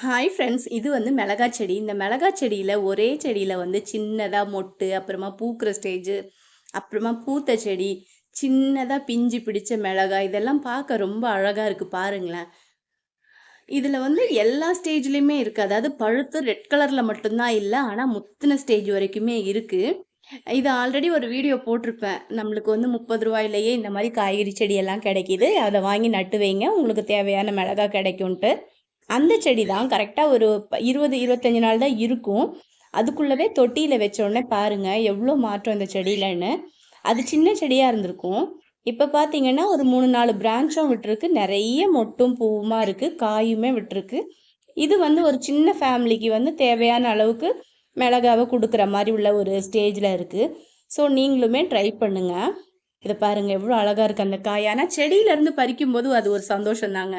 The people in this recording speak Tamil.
ஹாய் ஃப்ரெண்ட்ஸ், இது வந்து மிளகா செடி. இந்த மிளகா செடியில் ஒரே செடியில் வந்து சின்னதாக மொட்டு, அப்புறமா பூக்கிற ஸ்டேஜு, அப்புறமா பூத்த செடி, சின்னதாக பிஞ்சு பிடிச்ச மிளகாய், இதெல்லாம் பார்க்க ரொம்ப அழகாக இருக்குது பாருங்களேன். இதில் வந்து எல்லா ஸ்டேஜ்லேயுமே இருக்குது. அதாவது பழுத்து ரெட் கலரில் மட்டும்தான் இல்லை, ஆனால் முத்தின ஸ்டேஜ் வரைக்குமே இருக்குது. இது ஆல்ரெடி ஒரு வீடியோ போட்டிருப்பேன். நம்மளுக்கு வந்து 30 ரூபாயிலேயே இந்த மாதிரி காய்கறி செடியெல்லாம் கிடைக்கிது. அதை வாங்கி நட்டு வைங்க, உங்களுக்கு தேவையான மிளகாய் கிடைக்கும்ன்ட்டு. அந்த செடி தான் கரெக்டாக ஒரு 20, 25 நாள் தான் இருக்கும். அதுக்குள்ளவே தொட்டியில் வச்சோடனே பாருங்க எவ்வளோ மாற்றம் இந்த செடியிலன்னு. அது சின்ன செடியாக இருந்திருக்கும். இப்போ பார்த்தீங்கன்னா ஒரு 3, 4 பிரான்ச்சும் விட்டுருக்கு. நிறைய மொட்டும் பூவுமா இருக்குது, காயுமே விட்டுருக்கு. இது வந்து ஒரு சின்ன ஃபேமிலிக்கு வந்து தேவையான அளவுக்கு மிளகாவை கொடுக்குற மாதிரி உள்ள ஒரு ஸ்டேஜில் இருக்குது. ஸோ நீங்களுமே ட்ரை பண்ணுங்கள். இதை பாருங்கள் எவ்வளோ அழகாக இருக்குது அந்த காய். ஆனால் செடியிலேருந்து பறிக்கும்போது அது ஒரு சந்தோஷம் தாங்க.